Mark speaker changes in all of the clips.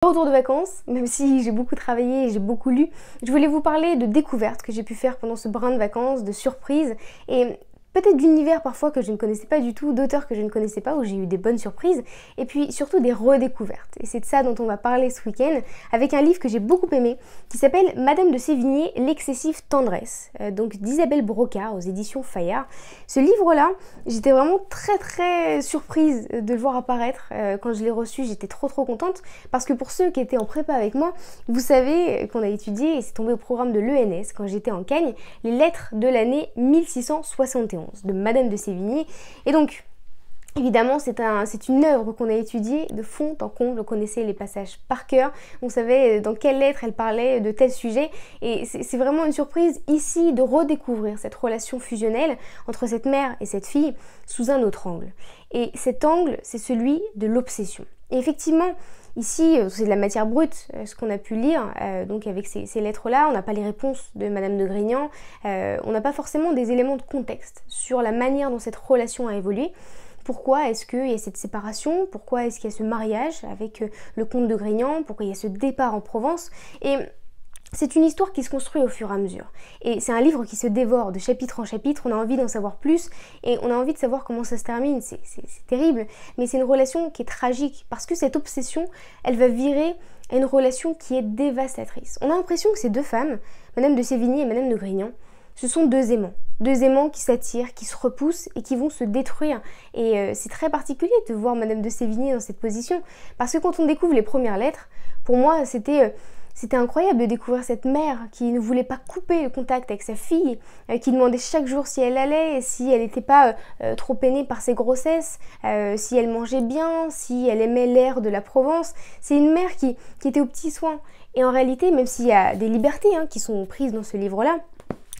Speaker 1: Retour de vacances, même si j'ai beaucoup travaillé et j'ai beaucoup lu, je voulais vous parler de découvertes que j'ai pu faire pendant ce brin de vacances, de surprises et peut-être d'univers parfois que je ne connaissais pas du tout, d'auteurs que je ne connaissais pas où j'ai eu des bonnes surprises et puis surtout des redécouvertes. Et c'est de ça dont on va parler ce week-end avec un livre que j'ai beaucoup aimé qui s'appelle Madame de Sévigné, l'excessive tendresse, donc d'Isabelle Brocard aux éditions Fayard. Ce livre-là, j'étais vraiment très surprise de le voir apparaître. Quand je l'ai reçu, j'étais trop contente parce que pour ceux qui étaient en prépa avec moi, vous savez qu'on a étudié, et c'est tombé au programme de l'ENS quand j'étais en Cagne, les lettres de l'année 1671 de Madame de Sévigné. Et donc, évidemment, c'est une œuvre qu'on a étudiée de fond en comble. On connaissait les passages par cœur, on savait dans quelle lettre elle parlait de tel sujet. Et c'est vraiment une surprise ici de redécouvrir cette relation fusionnelle entre cette mère et cette fille sous un autre angle. Et cet angle, c'est celui de l'obsession. Et effectivement, ici, c'est de la matière brute, ce qu'on a pu lire, donc avec ces lettres-là, on n'a pas les réponses de Madame de Grignan, on n'a pas forcément des éléments de contexte sur la manière dont cette relation a évolué. Pourquoi est-ce qu'il y a cette séparation? Pourquoi est-ce qu'il y a ce mariage avec le comte de Grignan? Pourquoi il y a ce départ en Provence? Et c'est une histoire qui se construit au fur et à mesure. Et c'est un livre qui se dévore de chapitre en chapitre, on a envie d'en savoir plus et on a envie de savoir comment ça se termine. C'est terrible, mais c'est une relation qui est tragique parce que cette obsession, elle va virer à une relation qui est dévastatrice. On a l'impression que ces deux femmes, Madame de Sévigné et Madame de Grignan, ce sont deux aimants qui s'attirent, qui se repoussent et qui vont se détruire. Et c'est très particulier de voir Madame de Sévigné dans cette position parce que quand on découvre les premières lettres, pour moi c'était incroyable de découvrir cette mère qui ne voulait pas couper le contact avec sa fille, qui demandait chaque jour si elle allait, si elle n'était pas trop peinée par ses grossesses, si elle mangeait bien, si elle aimait l'air de la Provence. C'est une mère qui était aux petits soins. Et en réalité, même s'il y a des libertés qui sont prises dans ce livre-là,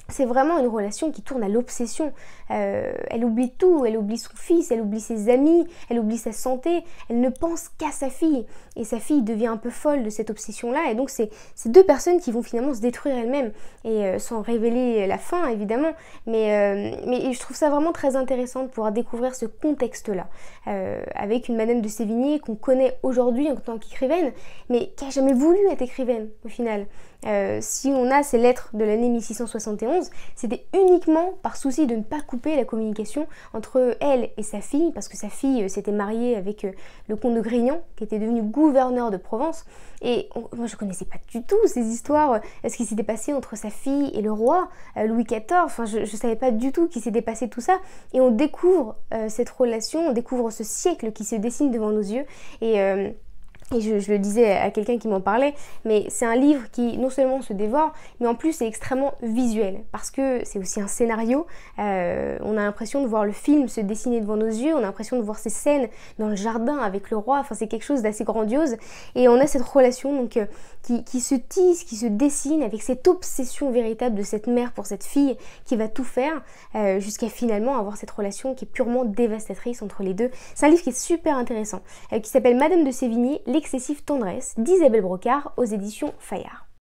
Speaker 1: c'est vraiment une relation qui tourne à l'obsession. Elle oublie tout, elle oublie son fils, elle oublie ses amis, elle oublie sa santé, elle ne pense qu'à sa fille. Et sa fille devient un peu folle de cette obsession-là. Et donc c'est deux personnes qui vont finalement se détruire elles-mêmes. Et sans révéler la fin, évidemment. Mais je trouve ça vraiment très intéressant de pouvoir découvrir ce contexte-là. Avec une Madame de Sévigné qu'on connaît aujourd'hui en tant qu'écrivaine, mais qui n'a jamais voulu être écrivaine, au final. Si on a ces lettres de l'année 1671, c'était uniquement par souci de ne pas couper la communication entre elle et sa fille, parce que sa fille s'était mariée avec le comte de Grignan, qui était devenu gouverneur de Provence. Et moi je connaissais pas du tout ces histoires, ce qui s'était passé entre sa fille et le roi, Louis XIV, enfin je savais pas du tout qu'il s'était passé tout ça. Et on découvre cette relation, on découvre ce siècle qui se dessine devant nos yeux. Et je le disais à quelqu'un qui m'en parlait, mais c'est un livre qui non seulement se dévore, mais en plus est extrêmement visuel, parce que c'est aussi un scénario. On a l'impression de voir le film se dessiner devant nos yeux, on a l'impression de voir ces scènes dans le jardin avec le roi, enfin c'est quelque chose d'assez grandiose. Et on a cette relation donc qui se tisse, qui se dessine avec cette obsession véritable de cette mère pour cette fille qui va tout faire jusqu'à finalement avoir cette relation qui est purement dévastatrice entre les deux. C'est un livre qui est super intéressant, qui s'appelle Madame de Sévigné, l'excessive tendresse d'Isabelle Brocard aux éditions Fayard.